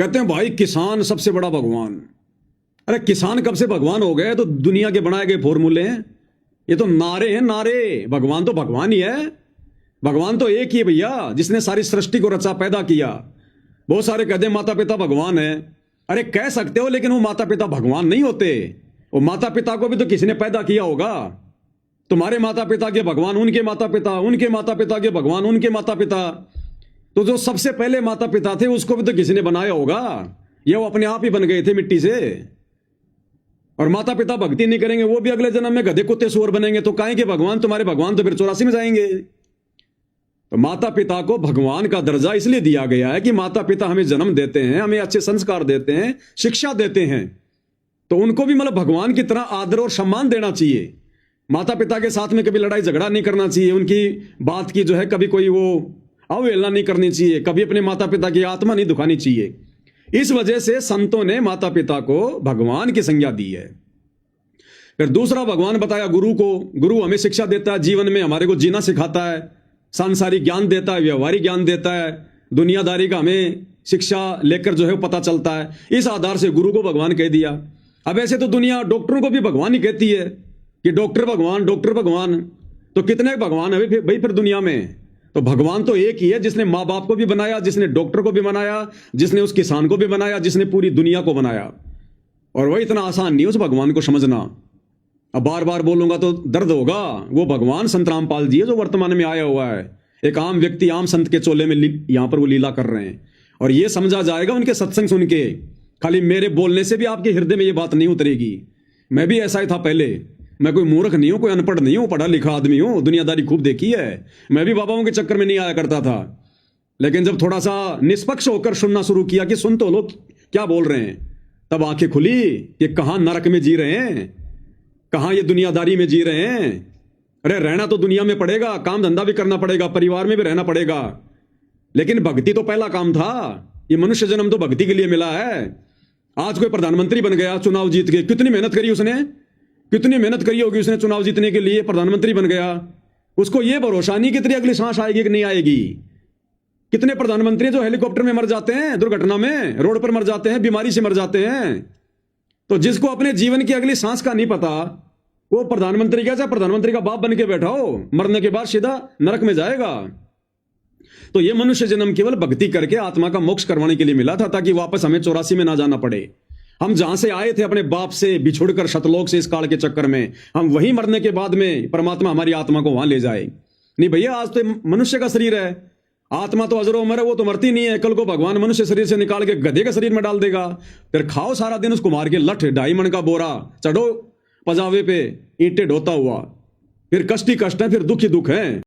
कहते हैं भाई किसान सबसे बड़ा भगवान। अरे किसान कब से भगवान हो गए? तो दुनिया के बनाए गए फॉर्मूले हैं, ये तो नारे हैं नारे। भगवान तो भगवान ही है। भगवान तो एक ही है भैया, जिसने सारी सृष्टि को रचा पैदा किया। बहुत सारे कहते हैं माता पिता भगवान है। अरे कह सकते हो, लेकिन वो माता पिता भगवान नहीं होते। वो माता पिता को भी तो किसी ने पैदा किया होगा। तुम्हारे माता पिता के भगवान, उनके माता पिता, उनके माता पिता के भगवान, उनके माता पिता। तो जो सबसे पहले माता पिता थे उसको भी तो किसी ने बनाया होगा। ये वो अपने आप ही बन गए थे मिट्टी से। और माता पिता भक्ति नहीं करेंगे, वो भी अगले जन्म में गधे कुत्ते सुअर बनेंगे। तो काहे के भगवान? तुम्हारे भगवान तो फिर 84 में जाएंगे। तो माता पिता को भगवान का दर्जा इसलिए दिया गया है कि माता पिता हमें जन्म देते हैं, हमें अच्छे संस्कार देते हैं, शिक्षा देते हैं। तो उनको भी मतलब भगवान की तरह आदर और सम्मान देना चाहिए। माता पिता के साथ में कभी लड़ाई झगड़ा नहीं करना चाहिए। उनकी बात की जो है कभी कोई वो अवहेलना नहीं करनी चाहिए। कभी अपने माता पिता की आत्मा नहीं दुखानी चाहिए। इस वजह से संतों ने माता पिता को भगवान की संज्ञा दी है। फिर दूसरा भगवान बताया गुरु को। गुरु हमें शिक्षा देता है, जीवन में हमारे को जीना सिखाता है, सांसारिक ज्ञान देता है, व्यवहारिक ज्ञान देता है, दुनियादारी का हमें शिक्षा लेकर जो है पता चलता है। इस आधार से गुरु को भगवान कह दिया। अब ऐसे तो दुनिया डॉक्टरों को भी भगवान ही कहती है कि डॉक्टर भगवान, डॉक्टर भगवान। तो कितने भगवान है भाई फिर दुनिया में? तो भगवान तो एक ही है, जिसने माँ बाप को भी बनाया, जिसने डॉक्टर को भी बनाया, जिसने उस किसान को भी बनाया, जिसने पूरी दुनिया को बनाया। और वह इतना आसान नहीं उस भगवान को समझना। अब बार बार बोलूंगा तो दर्द होगा। वो भगवान संत रामपाल जी है जो वर्तमान में आया हुआ है। एक आम व्यक्ति आम संत के चोले में यहां पर वो लीला कर रहे हैं। और ये समझा जाएगा उनके सत्संग सुन के। खाली मेरे बोलने से भी आपके हृदय में ये बात नहीं उतरेगी। मैं भी ऐसा ही था पहले। मैं कोई मूर्ख नहीं हूं, कोई अनपढ़ नहीं हूं, पढ़ा लिखा आदमी हूं, दुनियादारी खूब देखी है। मैं भी बाबाओं के चक्कर में नहीं आया करता था। लेकिन जब थोड़ा सा निष्पक्ष होकर सुनना शुरू किया कि सुन तो लोग क्या बोल रहे हैं, तब आंखें खुली कि कहां नरक में जी रहे हैं, कहां ये दुनियादारी में जी रहे हैं। अरे रहना तो दुनिया में पड़ेगा, काम धंधा भी करना पड़ेगा, परिवार में भी रहना पड़ेगा। लेकिन भक्ति तो पहला काम था। ये मनुष्य जन्म तो भक्ति के लिए मिला है। आज कोई प्रधानमंत्री बन गया चुनाव जीत के, कितनी मेहनत करी उसने, कितनी मेहनत करी होगी उसने चुनाव जीतने के लिए, प्रधानमंत्री बन गया। उसको यह भरोसा नहीं कितनी अगली सांस आएगी कि नहीं आएगी। कितने प्रधानमंत्री जो हेलीकॉप्टर में मर जाते हैं, दुर्घटना में, रोड पर मर जाते हैं, बीमारी से मर जाते हैं। तो जिसको अपने जीवन की अगली सांस का नहीं पता, वो प्रधानमंत्री क्या, चाहे प्रधानमंत्री का बाप बन के बैठा हो, मरने के बाद सीधा नरक में जाएगा। तो ये मनुष्य जन्म केवल भक्ति करके आत्मा का मोक्ष करवाने के लिए मिला था, ताकि वापस हमें 84 में ना जाना पड़े। हम जहां से आए थे अपने बाप से बिछुड़कर शतलोक से इस काल के चक्कर में, हम वहीं मरने के बाद में परमात्मा हमारी आत्मा को वहां ले जाए। नहीं भैया, आज तो मनुष्य का शरीर है, आत्मा तो अजरो अमर है, वो तो मरती नहीं है। कल को भगवान मनुष्य शरीर से निकाल के गधे के शरीर में डाल देगा। फिर खाओ सारा दिन उसको मार के लठ, 2.5 मन का बोरा चढ़ो पजावे पे, ईंटें ढोता हुआ। फिर कष्ट ही कष्ट है, फिर दुख ही दुख है।